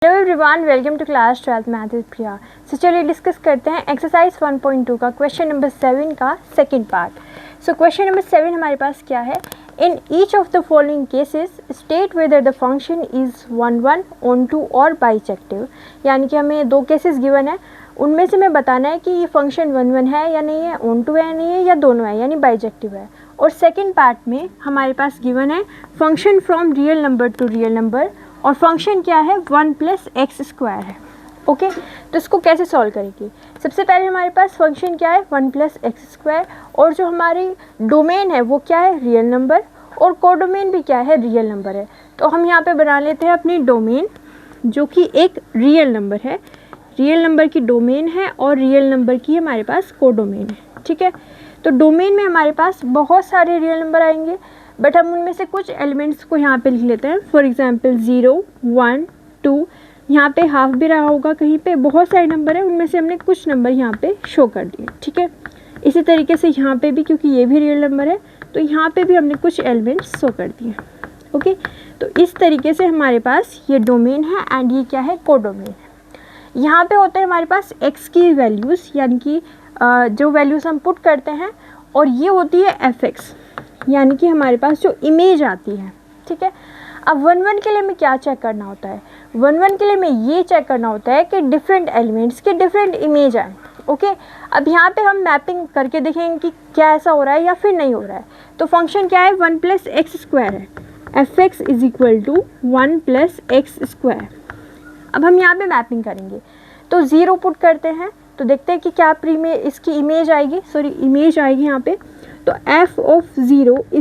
Hello everyone, welcome to class 12th math with Priya. So चलिए discuss करते हैं exercise 1.2 का क्वेश्चन नंबर 7 का second part. So question number 7 हमारे पास क्या है, in each of the following cases state whether the function is 1 1 onto और बाइजेक्टिव। यानी कि हमें दो केसेस गिवन है, उनमें से हमें बताना है कि ये फंक्शन 1 1 है या नहीं है, ऑन टू है या नहीं है, या दोनों है यानी बाइजेक्टिव है। और सेकेंड पार्ट में हमारे पास गिवन है function from real number two real number, और फंक्शन क्या है 1 + x² है। ओके, तो इसको कैसे सॉल्व करेंगे। सबसे पहले हमारे पास फंक्शन क्या है 1 + x², और जो हमारी डोमेन है वो क्या है रियल नंबर, और कोडोमेन भी क्या है रियल नंबर है। तो हम यहाँ पे बना लेते हैं अपनी डोमेन जो कि एक रियल नंबर है, रियल नंबर की डोमेन है और रियल नंबर की हमारे पास कोडोमेन है। ठीक है, तो डोमेन में हमारे पास बहुत सारे रियल नंबर आएंगे, बट हम उनमें से कुछ एलिमेंट्स को यहाँ पे लिख लेते हैं। फॉर एग्जांपल 0 1 2, यहाँ पे हाफ भी रहा होगा कहीं पे, बहुत सारे नंबर है, उनमें से हमने कुछ नंबर यहाँ पे शो कर दिए। ठीक है, इसी तरीके से यहाँ पे भी, क्योंकि ये भी रियल नंबर है तो यहाँ पे भी हमने कुछ एलिमेंट्स शो कर दिए। ओके, तो इस तरीके से हमारे पास ये डोमेन है एंड ये क्या है कोडोमेन है। यहाँ पे होते हैं हमारे पास x की वैल्यूज़, यानी कि जो वैल्यूज़ हम पुट करते हैं, और ये होती है fx, यानी कि हमारे पास जो इमेज आती है। ठीक है, अब 1 1 के लिए हमें क्या चेक करना होता है, 1 1 के लिए हमें ये चेक करना होता है कि डिफरेंट एलिमेंट्स के डिफरेंट इमेज आए। ओके, अब यहाँ पे हम मैपिंग करके देखेंगे कि क्या ऐसा हो रहा है या फिर नहीं हो रहा है। तो फंक्शन क्या है 1 + x² है, fx = 1 + x²। अब हम यहाँ पे मैपिंग करेंगे तो 0 पुट करते हैं, तो देखते हैं कि क्या इसकी इमेज आएगी, इमेज आएगी यहाँ पे। तो f of 0 =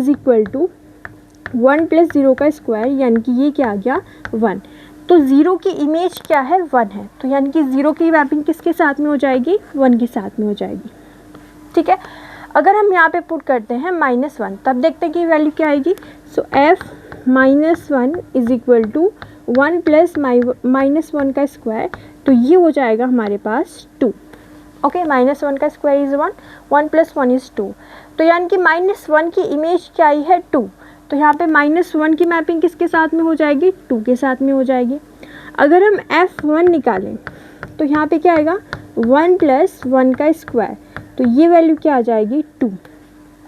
1 + 0 का स्क्वायर, यानी कि ये क्या आ गया 1। तो 0 की इमेज क्या है 1 है, तो यानी कि 0 की मैपिंग किसके साथ में हो जाएगी 1 के साथ में हो जाएगी। ठीक है, अगर हम यहाँ पे पुट करते हैं -1, तब देखते हैं कि वैल्यू क्या आएगी। सो f -1 = 1 + -1 का स्क्वायर, तो ये हो जाएगा हमारे पास 2। ओके, -1 का स्क्वायर इज़ 1, 1 + 1 इज़ 2। तो यानी कि -1 की इमेज क्या आई है 2, तो यहाँ पे -1 की मैपिंग किसके साथ में हो जाएगी 2 के साथ में हो जाएगी। अगर हम f1 निकालें तो यहाँ पे क्या आएगा 1 + 1 का स्क्वायर, तो ये वैल्यू क्या आ जाएगी 2।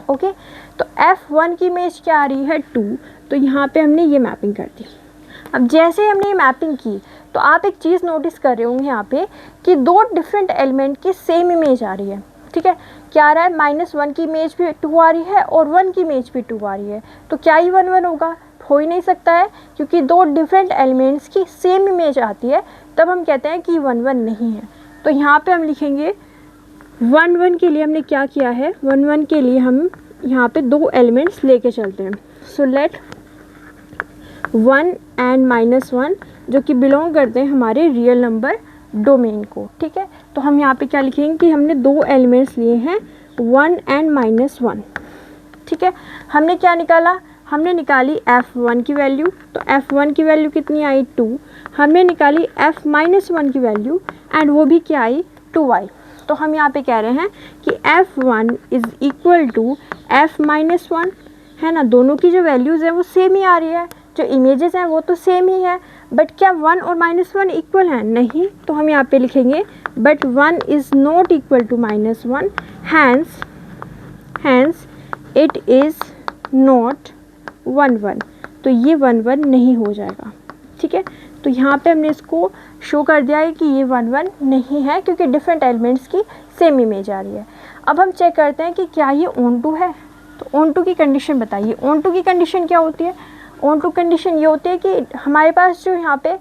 ओके, तो f1 की इमेज क्या आ रही है 2, तो यहाँ पे हमने ये मैपिंग कर दी। अब जैसे हमने ये मैपिंग की तो आप एक चीज़ नोटिस कर रहे होंगे यहाँ पे कि दो डिफरेंट एलिमेंट की सेम इमेज आ रही है। ठीक है, क्या आ रहा है -1 की इमेज भी 2 आ रही है और 1 की इमेज भी 2 आ रही है, तो क्या ही 1 1 होगा, हो ही नहीं सकता है, क्योंकि दो डिफरेंट एलिमेंट्स की सेम इमेज आती है तब हम कहते हैं कि 1 1 नहीं है। तो यहाँ पे हम लिखेंगे 1 1 के लिए हमने क्या किया है, 1 1 के लिए हम यहाँ पे दो एलिमेंट्स लेके चलते हैं। सो लेट 1 and -1 जो कि बिलोंग करते हैं हमारे रियल नंबर डोमेन को। ठीक है, तो हम यहाँ पे क्या लिखेंगे कि हमने दो एलिमेंट्स लिए हैं 1 and -1। ठीक है, हमने क्या निकाला, हमने निकाली f1 की वैल्यू, तो f1 की वैल्यू कितनी आई 2। हमने निकाली f-1 की वैल्यू एंड वो भी क्या आई 2 आई। तो हम यहाँ पे कह रहे हैं कि f1 = f-1 है ना, दोनों की जो वैल्यूज़ है वो सेम ही आ रही है, जो इमेजेस हैं वो तो सेम ही है, बट क्या 1 और -1 इक्वल हैं, नहीं। तो हम यहाँ पे लिखेंगे but 1 is not equal to -1, hence it is not 1 1, तो ये 1 1 नहीं हो जाएगा। ठीक है, तो यहाँ पे हमने इसको शो कर दिया है कि ये 1 1 नहीं है, क्योंकि डिफरेंट एलिमेंट्स की सेम इमेज आ रही है। अब हम चेक करते हैं कि क्या ये ऑन टू है, तो ऑन टू की कंडीशन बताइए। ऑन टू की कंडीशन क्या होती है, ऑन टू कंडीशन ये होती है कि हमारे पास जो यहाँ पे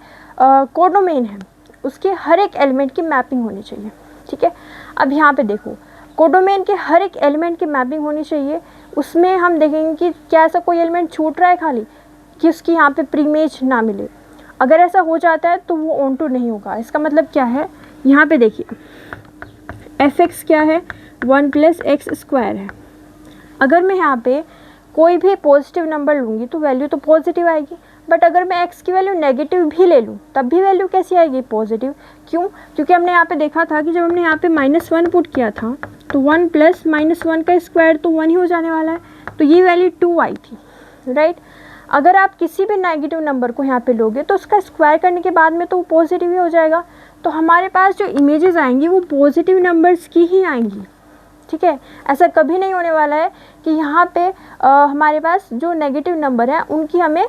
कोडोमेन है उसके हर एक एलिमेंट की मैपिंग होनी चाहिए। ठीक है, अब यहाँ पे देखो कोडोमेन के हर एक एलिमेंट की मैपिंग होनी चाहिए, उसमें हम देखेंगे कि क्या ऐसा कोई एलिमेंट छूट रहा है खाली कि उसकी यहाँ पे प्रीमेज ना मिले। अगर ऐसा हो जाता है तो वो ऑन टू नहीं होगा। इसका मतलब क्या है, यहाँ पे देखिए fx क्या है 1 + x² है। अगर मैं यहाँ पे कोई भी पॉजिटिव नंबर लूँगी तो वैल्यू तो पॉजिटिव आएगी, बट अगर मैं x की वैल्यू नेगेटिव भी ले लूँ तब भी वैल्यू कैसी आएगी पॉजिटिव। क्यों, क्योंकि हमने यहाँ पे देखा था कि जब हमने यहाँ पे -1 पुट किया था तो 1 + -1 का स्क्वायर तो 1 ही हो जाने वाला है, तो ये वैल्यू 2 आई थी, राइट। अगर आप किसी भी नेगेटिव नंबर को यहाँ पे लोगे तो उसका स्क्वायर करने के बाद में तो वो पॉजिटिव ही हो जाएगा। तो हमारे पास जो इमेजेस आएंगी वो पॉजिटिव नंबर्स की ही आएंगी, ठीक है। ऐसा कभी नहीं होने वाला है कि यहाँ पे हमारे पास जो नेगेटिव नंबर है उनकी हमें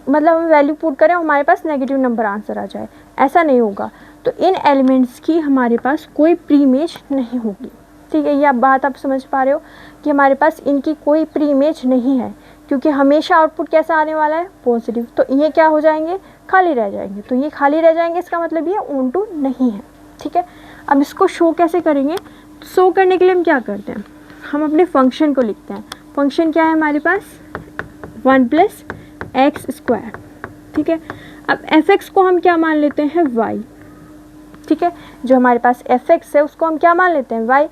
मतलब हम वैल्यू पुट करें हमारे पास नेगेटिव नंबर आंसर आ जाए, ऐसा नहीं होगा। तो इन एलिमेंट्स की हमारे पास कोई प्री इमेज नहीं होगी, ठीक है। ये बात आप समझ पा रहे हो कि हमारे पास इनकी कोई प्री इमेज नहीं है, क्योंकि हमेशा आउटपुट कैसा आने वाला है, पॉजिटिव। तो ये क्या हो जाएंगे, खाली रह जाएंगे। तो ये खाली रह जाएंगे, इसका मतलब ये ऑन टू नहीं है, ठीक है। अब इसको शो कैसे करेंगे, शो करने के लिए हम क्या करते हैं, हम अपने फंक्शन को लिखते हैं। फंक्शन क्या है हमारे पास, 1 + x², ठीक है। अब f(x) को हम क्या मान लेते हैं, y, ठीक है। जो हमारे पास f(x) है उसको हम क्या मान लेते हैं, y।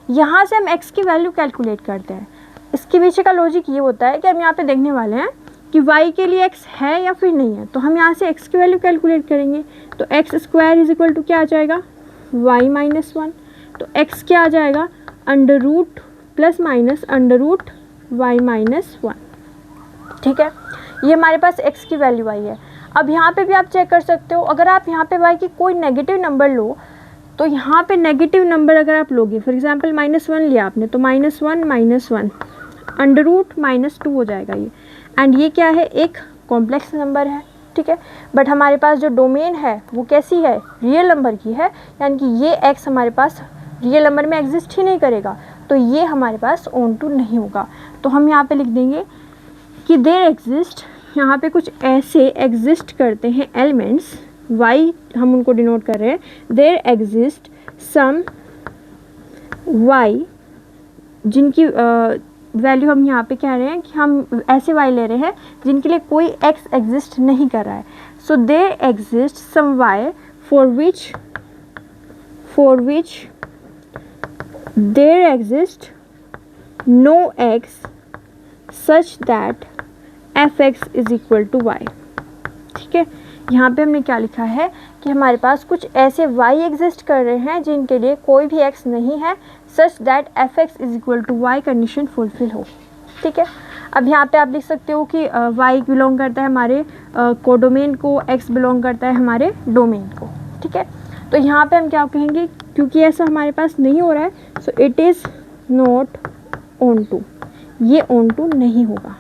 यहाँ से हम x की वैल्यू कैलकुलेट करते हैं। इसके पीछे का लॉजिक ये होता है कि हम यहाँ पे देखने वाले हैं कि y के लिए x है या फिर नहीं है। तो हम यहाँ से x की वैल्यू कैलकुलेट करेंगे। तो x² = क्या आ जाएगा, y - 1। तो x क्या आ जाएगा, √ ± √y - 1, ठीक है। ये हमारे पास x की वैल्यू आई है। अब यहाँ पे भी आप चेक कर सकते हो, अगर आप यहाँ पे y की कोई नेगेटिव नंबर लो तो यहाँ पे नेगेटिव नंबर अगर आप लोगे, फॉर एग्जांपल -1 लिया आपने, तो -1 - 1 √ -2 हो जाएगा ये। एंड ये क्या है, एक कॉम्प्लेक्स नंबर है, ठीक है। बट हमारे पास जो डोमेन है वो कैसी है, रियल नंबर की है, यानी कि ये x हमारे पास रियल नंबर में एग्जिस्ट ही नहीं करेगा। तो ये हमारे पास ऑन टू नहीं होगा। तो हम यहाँ पे लिख देंगे कि देयर एग्जिस्ट, यहाँ पे कुछ ऐसे एग्जिस्ट करते हैं एलिमेंट्स, y हम उनको डिनोट कर रहे हैं, देयर एग्जिस्ट सम y, जिनकी वैल्यू हम यहाँ पे कह रहे हैं कि हम ऐसे y ले रहे हैं जिनके लिए कोई x एग्जिस्ट नहीं कर रहा है। So there exist some y for which there exist no x such that f(x) = y, ठीक है। यहाँ पे हमने क्या लिखा है कि हमारे पास कुछ ऐसे y एग्जिस्ट कर रहे हैं जिनके लिए कोई भी x नहीं है, सच that f(x) = y condition fulfil हो, ठीक है। अब यहाँ पे आप लिख सकते हो कि y बिलोंग करता है हमारे कोडोमेन को, x बिलोंग करता है हमारे डोमेन को, ठीक है। तो यहाँ पे हम क्या कहेंगे, क्योंकि ऐसा हमारे पास नहीं हो रहा है, so it is not onto, ये ऑन टू नहीं होगा,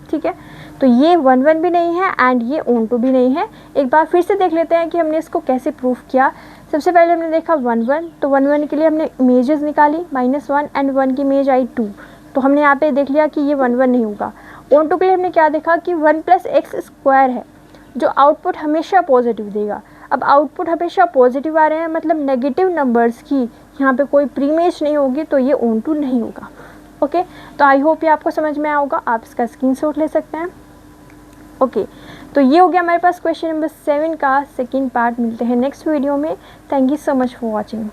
ठीक है। तो ये 1 1 भी नहीं है एंड ये ऑन टू भी नहीं है। एक बार फिर से देख लेते हैं कि हमने इसको कैसे प्रूफ किया। सबसे पहले हमने देखा 1 1, तो 1 1 के लिए हमने इमेजेस निकाली, -1 एंड 1 की इमेज आई 2। तो हमने यहाँ पे देख लिया कि ये 1 1 नहीं होगा। ऑन टू के लिए हमने क्या देखा कि 1 + x² है, जो आउटपुट हमेशा पॉजिटिव देगा। अब आउटपुट हमेशा पॉजिटिव आ रहे हैं, मतलब नेगेटिव नंबर्स की यहाँ पे कोई प्री इमेज नहीं होगी, तो ये ऑन टू नहीं होगा। ओके, तो आई होप ये आपको समझ में आया होगा, आप इसका स्क्रीनशॉट ले सकते हैं। ओके, तो ये हो गया हमारे पास क्वेश्चन नंबर 7 का सेकंड पार्ट। मिलते हैं नेक्स्ट वीडियो में। Thank you so much for watching.